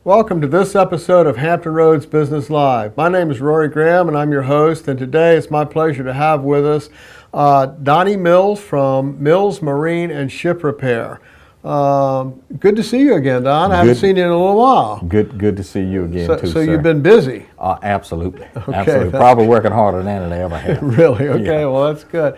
Welcome to this episode of Hampton Roads Business Live. My name is Rory Graham and I'm your host, and today it's my pleasure to have with us Donnie Mills from Mills Marine and Ship Repair. Good to see you again, Don. I haven't seen you in a little while. Good to see you again, too, So sir. you've been busy? Absolutely. Okay, absolutely. Probably working harder than I ever have. Really? Okay, Yeah. well, that's good.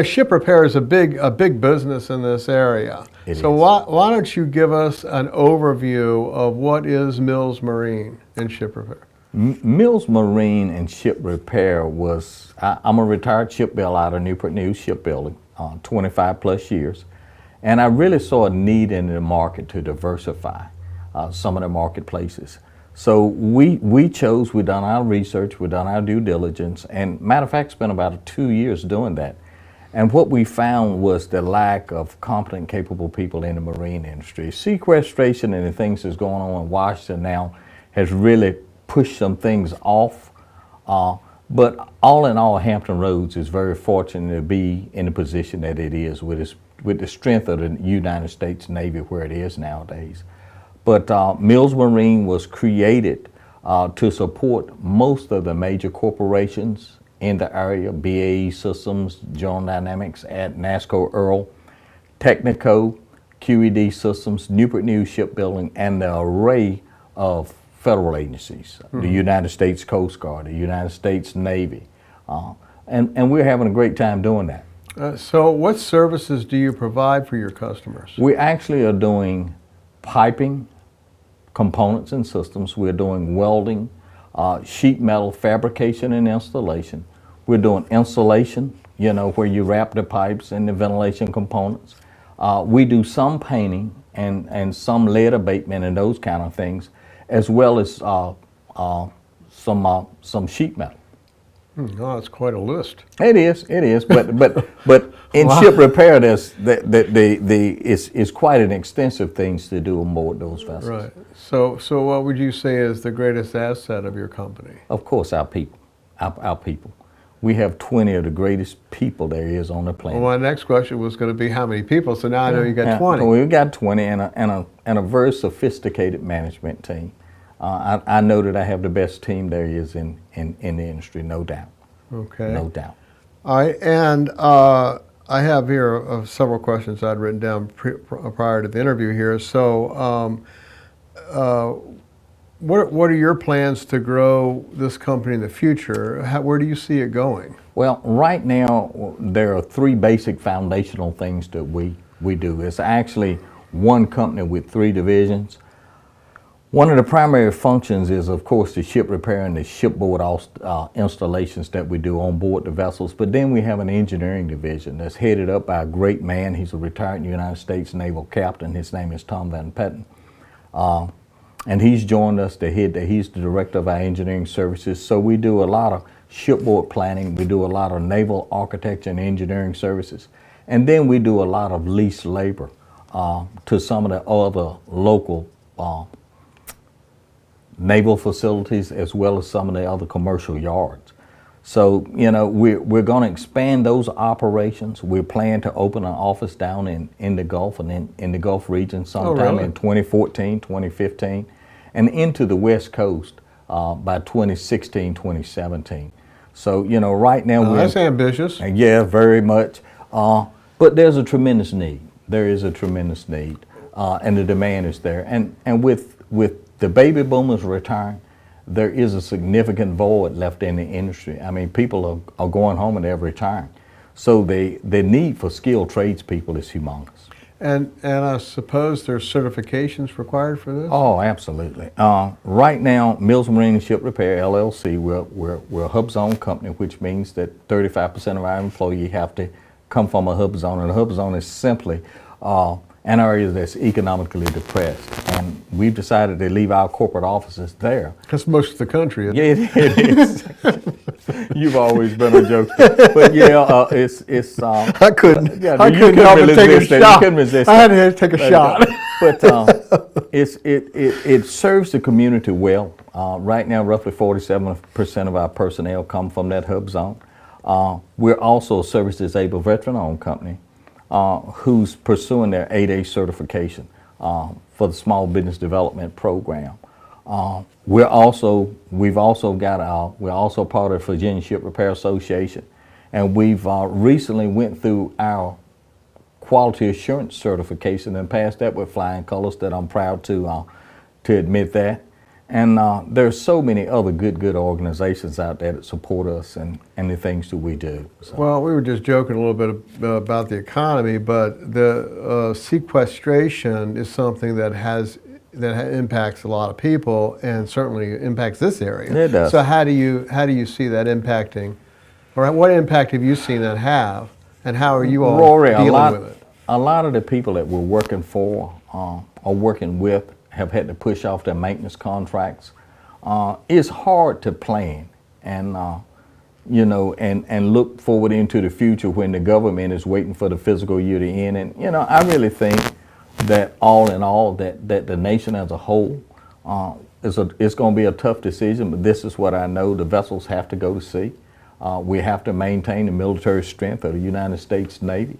Ship repair is a big business in this area. So why don't you give us an overview of what is Mills Marine and Ship Repair? Mills Marine and Ship Repair was, I'm a retired shipbuilder out of Newport News Shipbuilding, 25 plus years. And I really saw a need in the market to diversify some of the marketplaces. So we done our research, we done our due diligence, and matter of fact, spent about 2 years doing that. And what we found was the lack of competent, capable people in the marine industry. Sequestration and the things that's going on in Washington now has really pushed some things off. But all in all, Hampton Roads is very fortunate to be in the position that it is with the strength of the United States Navy where it is nowadays. But Mills Marine was created to support most of the major corporations in the area: BAE Systems, General Dynamics, at NASCO Earl, Technico, QED Systems, Newport News Shipbuilding, and the array of federal agencies, the United States Coast Guard, the United States Navy, and we're having a great time doing that. So what services do you provide for your customers? We actually are doing piping, components and systems. We're doing welding, sheet metal fabrication and installation. We're doing insulation, where you wrap the pipes and the ventilation components. We do some painting and some lead abatement and those kind of things, as well as some sheet metal. Oh, that's quite a list. It is, but in Wow. ship repair, it's quite an extensive things to do on board those vessels. Right. So what would you say is the greatest asset of your company? Of course, our people, our people. We have 20 of the greatest people there is on the planet. Well, my next question was going to be how many people. So now I know you got 20. Well, we've got 20 and a very sophisticated management team. I know that I have the best team there is in the industry, no doubt. Okay. No doubt. All right, and I have here several questions I'd written down prior to the interview here. So what are your plans to grow this company in the future? Where do you see it going? Well, right now, there are three basic foundational things that we do. It's actually one company with three divisions. One of the primary functions is, of course, the ship repair and the shipboard installations that we do on board the vessels. But then we have an engineering division that's headed up by a great man. He's a retired United States Naval captain. His name is Tom Van Petten. And he's joined us he's the director of our engineering services. So we do a lot of shipboard planning. We do a lot of naval architecture and engineering services. And then we do a lot of leased labor to some of the other local naval facilities, as well as some of the other commercial yards. So, we're going to expand those operations. We're planning to open an office down in the Gulf and in the Gulf region sometime in 2014, 2015, and into the West Coast by 2016, 2017. So, right now that's ambitious. Yeah, very much. But there's a tremendous need. There is a tremendous need, and the demand is there. And with the baby boomers retiring, there is a significant void left in the industry. I mean, people are going home and they're retiring. So the need for skilled tradespeople is humongous. And I suppose there's certifications required for this? Oh, absolutely. Right now, Mills Marine and Ship Repair, LLC, we're a hub zone company, which means that 35% of our employees have to come from a hub zone. And a hub zone is simply an area that's economically depressed. And we've decided to leave our corporate offices there. That's most of the country, isn't it? Yeah, it is. You've always been a joke. But yeah, it's I couldn't help but really take a resist it. shot. You couldn't resist I had it. to take a shot. But it serves the community well. Right now, roughly 47% of our personnel come from that hub zone. We're also a service disabled veteran-owned company who's pursuing their 8A certification. for the Small Business Development Program. We're also part of the Virginia Ship Repair Association, and we've recently went through our quality assurance certification and passed that with flying colors. That I'm proud to admit that. And there's so many other good organizations out there that support us and the things that we do. So. Well, we were just joking a little bit about the economy, but the sequestration is something that impacts a lot of people and certainly impacts this area. It does. So how do you see that impacting, or what impact have you seen that have, and how are you all Rory, dealing with it? A lot of the people that we're working for or working with have had to push off their maintenance contracts. It's hard to plan and and look forward into the future when the government is waiting for the fiscal year to end. And I really think that all in all, that the nation as a whole, it's going to be a tough decision. But this is what I know: the vessels have to go to sea. We have to maintain the military strength of the United States Navy,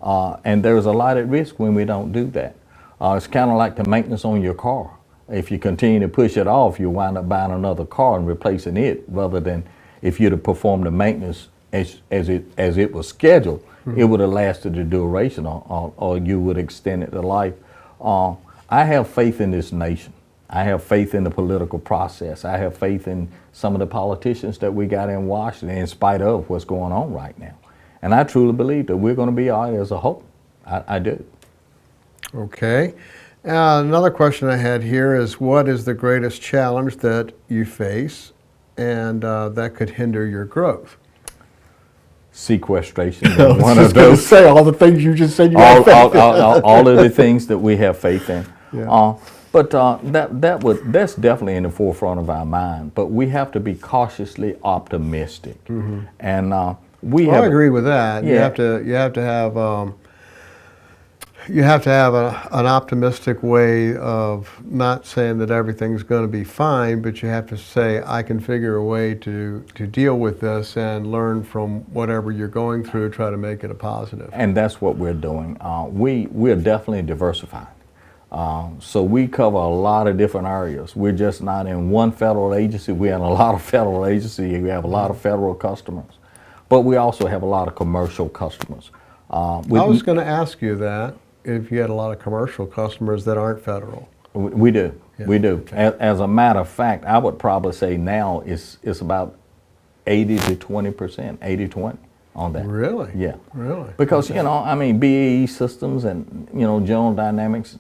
and there's a lot at risk when we don't do that. It's kind of like the maintenance on your car. If you continue to push it off, you wind up buying another car and replacing it, rather than if you'd have performed the maintenance as it was scheduled, it would have lasted the duration, or you would extend it the life. I have faith in this nation. I have faith in the political process. I have faith in some of the politicians that we got in Washington, in spite of what's going on right now. And I truly believe that we're going to be all right as a whole. I do. Okay. Another question I had here is, what is the greatest challenge that you face and that could hinder your growth? Sequestration is one of those. Say all the things you just said you have faith in. All of the things that we have faith in. Yeah. But that's definitely in the forefront of our mind. But we have to be cautiously optimistic, and I agree with that. Yeah. You have to have an optimistic way of not saying that everything's going to be fine, but you have to say, I can figure a way to deal with this and learn from whatever you're going through, try to make it a positive. And that's what we're doing. We're definitely diversified. So we cover a lot of different areas. We're just not in one federal agency. We're in a lot of federal agencies. We have a lot of federal customers. But we also have a lot of commercial customers. I was going to ask you that, if you had a lot of commercial customers that aren't federal. We do. Yeah. We do. Okay. As a matter of fact, I would probably say now it's about 80 to 20%, 80-20 on that. Really? Yeah. Really? Because, BAE Systems and, General Dynamics,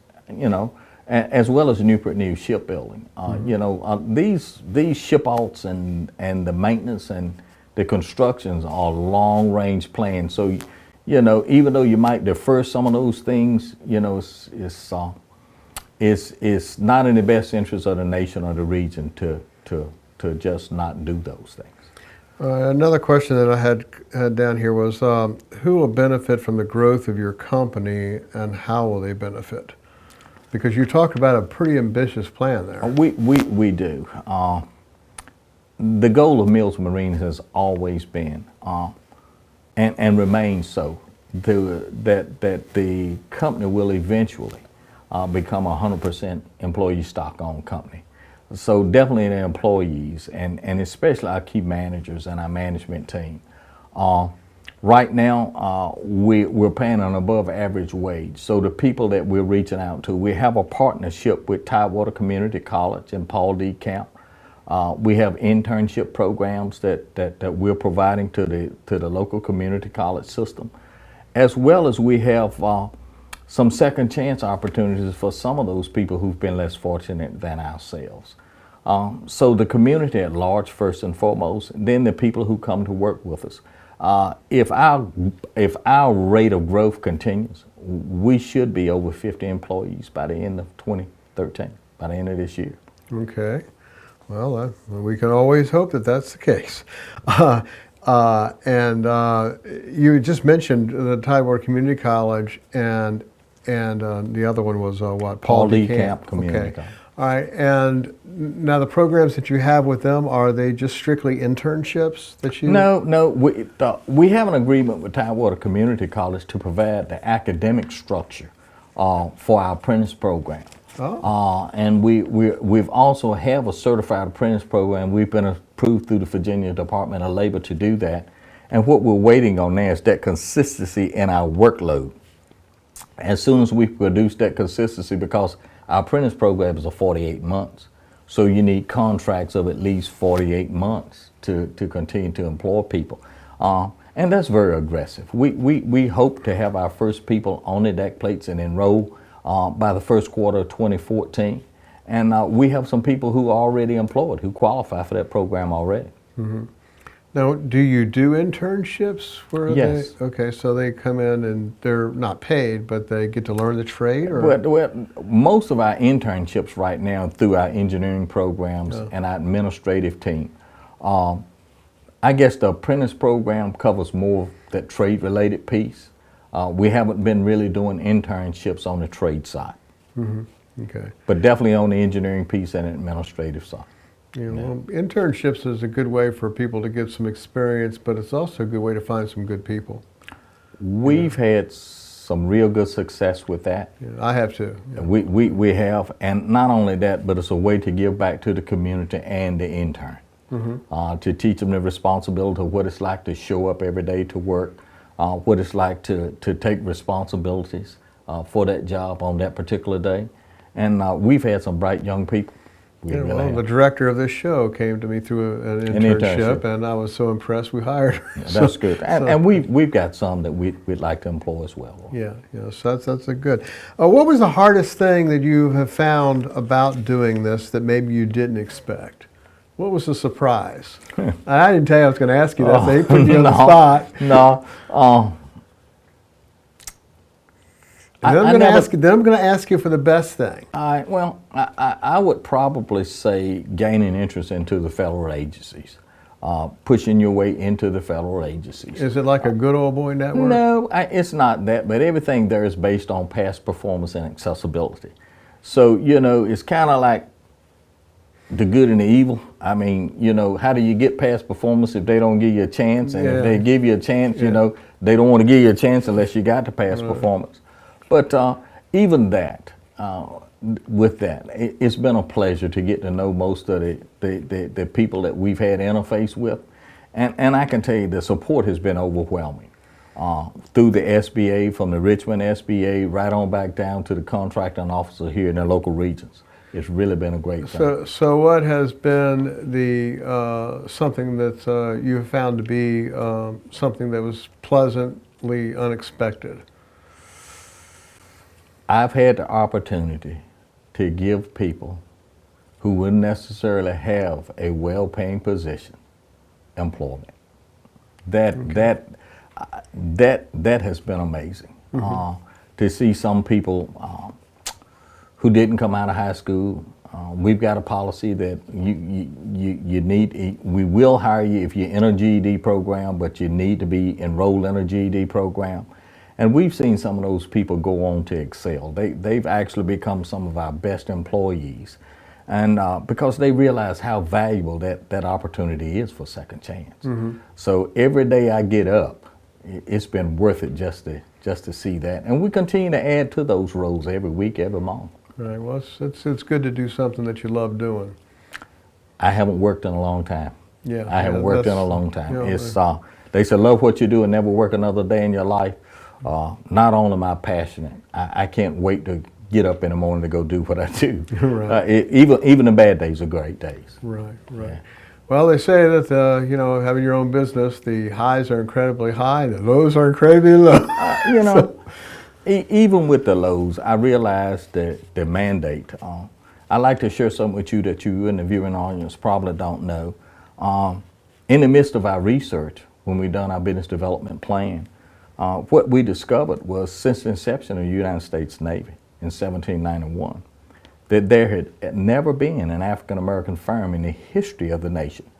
as well as Newport News Shipbuilding. These ship outs and the maintenance and the constructions are long-range plans. So, even though you might defer some of those things, it's not in the best interest of the nation or the region to just not do those things. Another question that I had down here was, who will benefit from the growth of your company, and how will they benefit? Because you talked about a pretty ambitious plan there. We do. The goal of Mills Marine has always been, and remains so, that the company will eventually become a 100% employee stock-owned company. So definitely the employees, and especially our key managers and our management team. Right now, we're paying an above average wage. So the people that we're reaching out to, we have a partnership with Tidewater Community College and Paul D. Camp. We have internship programs that we're providing to the local community college system, as well as we have some second chance opportunities for some of those people who've been less fortunate than ourselves. So the community at large, first and foremost, then the people who come to work with us. If our rate of growth continues, we should be over 50 employees by the end of 2013, by the end of this year. Okay. Well, we can always hope that that's the case. And you just mentioned the Tidewater Community College, and the other one was what? Paul D. Camp Community College. All right. And now the programs that you have with them, are they just strictly internships that you? No. We have an agreement with Tidewater Community College to provide the academic structure for our apprentice program. Oh. And we've also have a certified apprentice program. We've been approved through the Virginia Department of Labor to do that. And what we're waiting on now is that consistency in our workload. As soon as we produce that consistency, because our apprentice program is a 48 months, so you need contracts of at least 48 months to continue to employ people. And that's very aggressive. We hope to have our first people on the deck plates and enroll by the first quarter of 2014. And we have some people who are already employed who qualify for that program already. Mm-hmm. Now, do you do internships? Yes. Okay, so they come in and they're not paid, but they get to learn the trade? Or? Well, most of our internships right now through our engineering programs and our administrative team. I guess the apprentice program covers more of that trade-related piece. We haven't been really doing internships on the trade side. Mm-hmm. Okay. But definitely on the engineering piece and administrative side. Yeah, well, internships is a good way for people to get some experience, but it's also a good way to find some good people. We've had some real good success with that. Yeah, I have too. Yeah. We have, and not only that, but it's a way to give back to the community and the intern. Mm-hmm. To teach them the responsibility of what it's like to show up every day to work, what it's like to take responsibilities for that job on that particular day. And we've had some bright young people. The director of this show came to me through an internship, and I was so impressed we hired her. Yeah, that's good. And we've got some that we'd like to employ as well. Yeah, so that's a good. What was the hardest thing that you have found about doing this that maybe you didn't expect? What was the surprise? I didn't tell you I was going to ask you that, so he put you on the spot. No. Then I'm going to ask you for the best thing. I would probably say gaining interest into the federal agencies, pushing your way into the federal agencies. Is it like a good old boy network? No, it's not that, but everything there is based on past performance and accessibility. So, it's kind of like the good and the evil. I mean, how do you get past performance if they don't give you a chance? And if they give you a chance, they don't want to give you a chance unless you got to pass performance. But even that, with that, it's been a pleasure to get to know most of the people that we've had interface with. And I can tell you the support has been overwhelming. Through the SBA, from the Richmond SBA, right on back down to the contracting officer here in the local regions. It's really been a great thing. So what has been the something that you have found to be something that was pleasantly unexpected? I've had the opportunity to give people who wouldn't necessarily have a well-paying position employment. That has been amazing. Mm-hmm. To see some people who didn't come out of high school. We've got a policy that you need. We will hire you if you're in a GED program, but you need to be enrolled in a GED program. And we've seen some of those people go on to excel. They've actually become some of our best employees. And because they realize how valuable that opportunity is for second chance. Mm-hmm. So every day I get up, it's been worth it just to see that. And we continue to add to those roles every week, every month. Right. Well, it's good to do something that you love doing. I haven't worked in a long time. Yeah. I haven't worked in a long time. It's they say love what you do and never work another day in your life. Not only am I passionate, I can't wait to get up in the morning to go do what I do. Right. Even the bad days are great days. Right. Yeah. Well, they say that having your own business, the highs are incredibly high, the lows are incredibly low. Even with the lows, I realized that the mandate. I like to share something with you that you in the viewing audience probably don't know. In the midst of our research, when we done our business development plan, what we discovered was since the inception of the United States Navy in 1791, that there had never been an African American firm in the history of the nation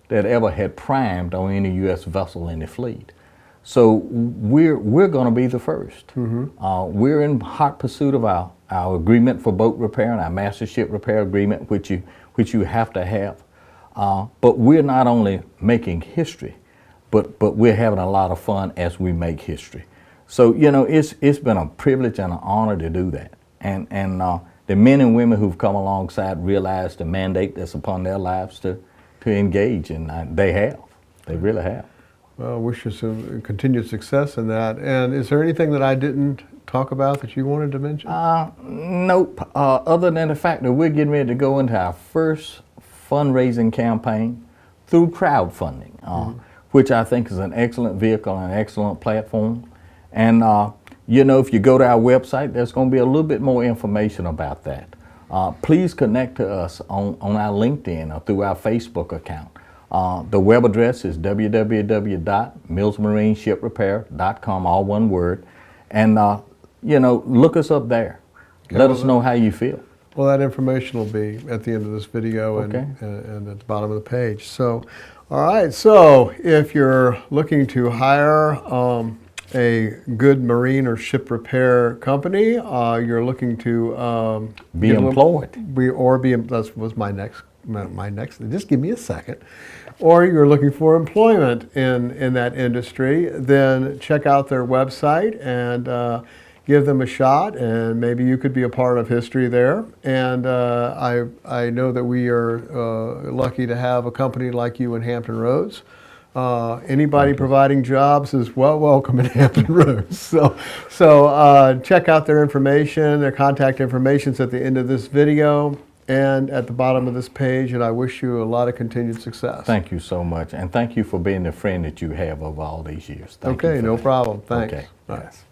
that ever had primed on any U.S. vessel in the fleet. So we're going to be the first. Mm-hmm. We're in hot pursuit of our agreement for boat repair and our master ship repair agreement, which you have to have. But we're not only making history, but we're having a lot of fun as we make history. So, you know, it's been a privilege and an honor to do that. And the men and women who've come alongside realize the mandate that's upon their lives to engage, and they have. They really have. Well, wish you some continued success in that. And is there anything that I didn't talk about that you wanted to mention? Nope. Other than the fact that we're getting ready to go into our first fundraising campaign through crowdfunding, which I think is an excellent vehicle and an excellent platform. And you know, if you go to our website, there's going to be a little bit more information about that. Please connect to us on our LinkedIn or through our Facebook account. The web address is www.millsmarineshiprepair.com, all one word. And, you know, look us up there. Let us know how you feel. Well, that information will be at the end of this video and at the bottom of the page. So, all right. So if you're looking to hire a good marine or ship repair company, you're looking to Be employed. That was my next, just give me a second. Or you're looking for employment in that industry, then check out their website and give them a shot, and maybe you could be a part of history there. And I know that we are lucky to have a company like you in Hampton Roads. Anybody providing jobs is welcome in Hampton Roads. So check out their information. Their contact information is at the end of this video and at the bottom of this page, and I wish you a lot of continued success. Thank you so much, and thank you for being the friend that you have over all these years. Thank you okay, no that. problem. Thanks. Okay. Bye. Yes.